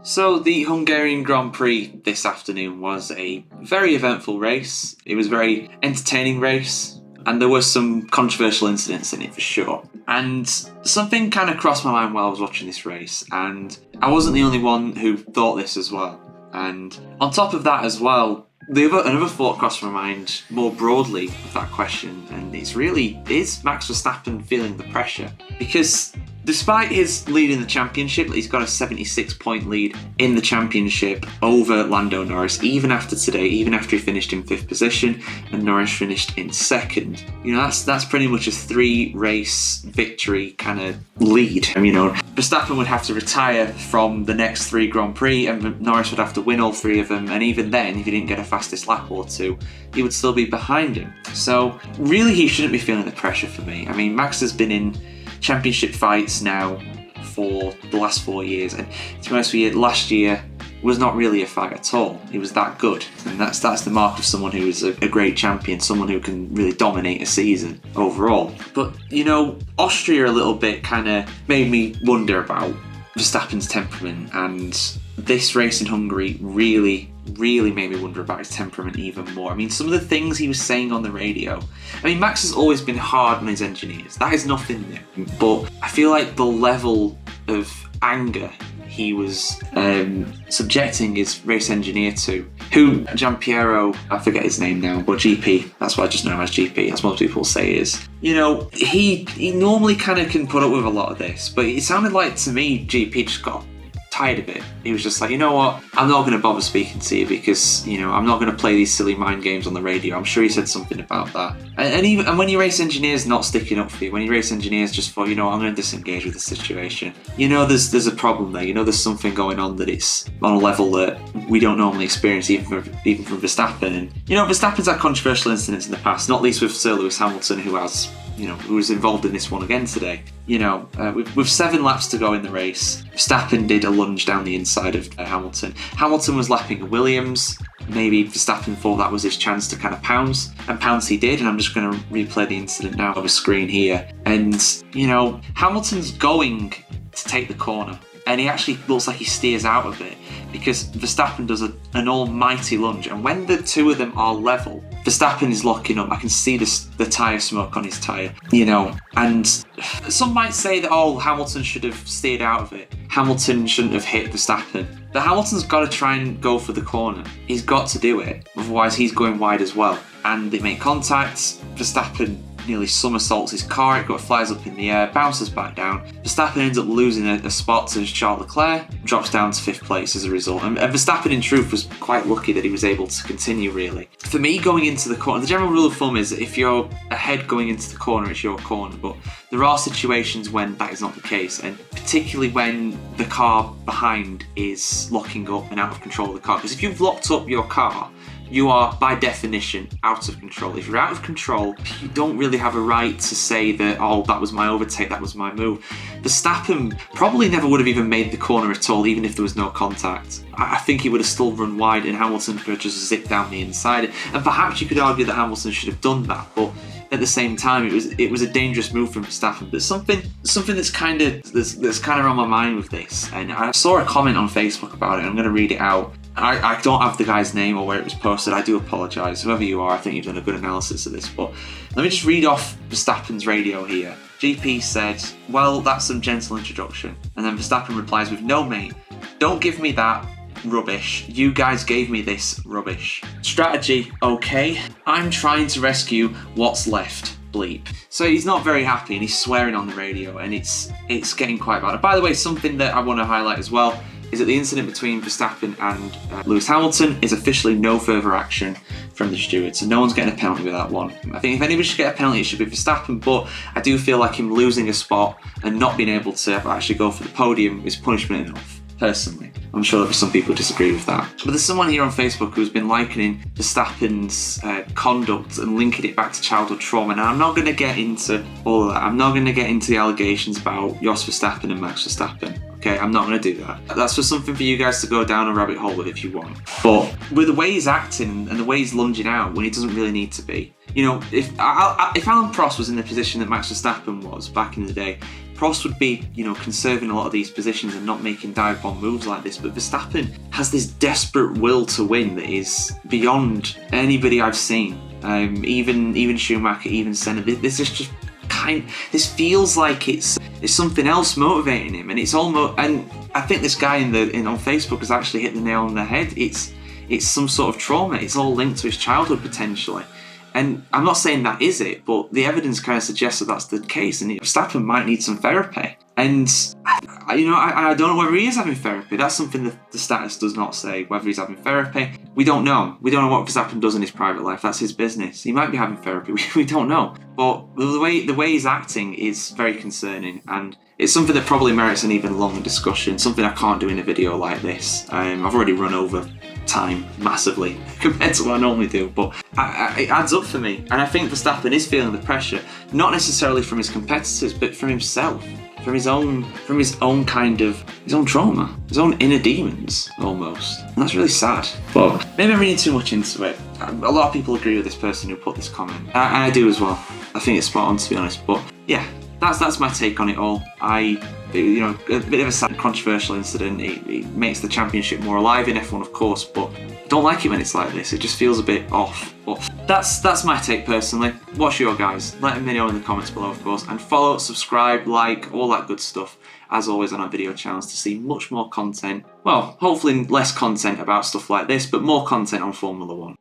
So the Hungarian Grand Prix this afternoon was a very eventful race. It was a very entertaining race, and there were some controversial incidents in it for sure. And something kind of crossed my mind while I was watching this race, and I wasn't the only one who thought this as well. And on top of that as well, another thought crossed my mind more broadly with that question, and is Max Verstappen feeling the pressure? Because despite his lead in the championship, he's got a 76-point lead in the championship over Lando Norris, even after today, even after he finished in 5th position and Norris finished in 2nd. You know, that's pretty much a 3-race victory kind of lead. And, you know, Verstappen would have to retire from the next 3 Grand Prix, and Norris would have to win all 3 of them, and even then, if he didn't get a fastest lap or 2, he would still be behind him. So, really, he shouldn't be feeling the pressure for me. I mean, Max has been in championship fights now for the last 4 years, and to be honest with you, last year was not really a fight at all. He was that good, and that's the mark of someone who is a great champion, someone who can really dominate a season overall. But, you know, Austria a little bit kind of made me wonder about Verstappen's temperament, and this race in Hungary really made me wonder about his temperament even more. I mean, some of the things he was saying on the radio. I mean, Max has always been hard on his engineers. That is nothing new. But I feel like the level of anger he was subjecting his race engineer to, who Giampiero, I forget his name now, but GP, that's what I just know him as GP, as most people say is. You know, he normally kind of can put up with a lot of this, but it sounded like to me GP just got tired of it. He was just like, you know what, I'm not going to bother speaking to you because, you know, I'm not going to play these silly mind games on the radio. I'm sure he said something about that. And when your race engineer's not sticking up for you, when your race engineer's just for, you know, I'm going to disengage with the situation, you know, there's a problem there. You know, there's something going on that it's on a level that we don't normally experience even from Verstappen. And, you know, Verstappen's had controversial incidents in the past, not least with Sir Lewis Hamilton, who was involved in this one again today. You know, with 7 laps to go in the race, Verstappen did a lunge down the inside of Hamilton. Hamilton was lapping a Williams. Maybe Verstappen thought that was his chance to kind of pounce, and pounce he did. And I'm just going to replay the incident now on the screen here. And, you know, Hamilton's going to take the corner, and he actually looks like he steers out of it because Verstappen does an almighty lunge, and when the two of them are level, Verstappen is locking up. I can see the tyre smoke on his tyre, you know, and some might say that, Hamilton should have steered out of it. Hamilton shouldn't have hit Verstappen. But Hamilton's got to try and go for the corner. He's got to do it, otherwise he's going wide as well. And they make contact. Verstappen nearly somersaults his car, it flies up in the air, bounces back down. Verstappen ends up losing a spot to Charles Leclerc, drops down to 5th place as a result. And Verstappen, in truth, was quite lucky that he was able to continue, really. For me, going into the corner, the general rule of thumb is that if you're ahead going into the corner, it's your corner. But there are situations when that is not the case, and particularly when the car behind is locking up and out of control of the car. Because if you've locked up your car, you are, by definition, out of control. If you're out of control, you don't really have a right to say that, that was my overtake, that was my move. Verstappen probably never would have even made the corner at all, even if there was no contact. I think he would have still run wide, and Hamilton could have just zipped down the inside. And perhaps you could argue that Hamilton should have done that, but at the same time, it was a dangerous move from Verstappen. But something that's kind of on my mind with this, and I saw a comment on Facebook about it, and I'm going to read it out. I don't have the guy's name or where it was posted. I do apologise. Whoever you are, I think you've done a good analysis of this. But let me just read off Verstappen's radio here. GP said, "Well, that's some gentle introduction." And then Verstappen replies with, "No, mate, don't give me that rubbish. You guys gave me this rubbish. Strategy, okay. I'm trying to rescue what's left. Bleep." So he's not very happy, and he's swearing on the radio, and it's getting quite bad. And by the way, something that I want to highlight as well is that the incident between Verstappen and Lewis Hamilton is officially no further action from the stewards, so no one's getting a penalty with that one. I think if anybody should get a penalty, it should be Verstappen, but I do feel like him losing a spot and not being able to actually go for the podium is punishment enough, personally. I'm sure there'll be some people who disagree with that. But there's someone here on Facebook who's been likening Verstappen's conduct and linking it back to childhood trauma. Now, I'm not going to get into all of that. I'm not going to get into the allegations about Jos Verstappen and Max Verstappen. Okay, I'm not going to do that. That's just something for you guys to go down a rabbit hole with if you want. But with the way he's acting and the way he's lunging out when he doesn't really need to be, you know, if Alan Prost was in the position that Max Verstappen was back in the day, Prost would be, conserving a lot of these positions and not making dive bomb moves like this, but Verstappen has this desperate will to win that is beyond anybody I've seen. Even Schumacher, even Senna. This is just this feels like it's something else motivating him, and it's almost. And I think this guy on Facebook has actually hit the nail on the head. It's some sort of trauma. It's all linked to his childhood potentially. And I'm not saying that is it, but the evidence kind of suggests that that's the case, and Verstappen might need some therapy. And I don't know whether he is having therapy. That's something that the status does not say, whether he's having therapy. We don't know. We don't know what Verstappen does in his private life. That's his business. He might be having therapy. We don't know. But the way he's acting is very concerning, and it's something that probably merits an even longer discussion, something I can't do in a video like this. I've already run over time massively compared to what I normally do, but it adds up for me. And I think Verstappen is feeling the pressure, not necessarily from his competitors, but from himself. From his own trauma, his own inner demons, almost. And that's really sad. But maybe I'm reading too much into it. A lot of people agree with this person who put this comment. And I do as well. I think it's spot on, to be honest. But yeah, that's my take on it all. A bit of a sad, controversial incident. It makes the championship more alive in F1, of course, but I don't like it when it's like this. It just feels a bit off. But that's my take personally. What's your guys? Let me know in the comments below, of course, and follow, subscribe, like, all that good stuff. As always on our video channels to see much more content. Well, hopefully less content about stuff like this, but more content on Formula 1.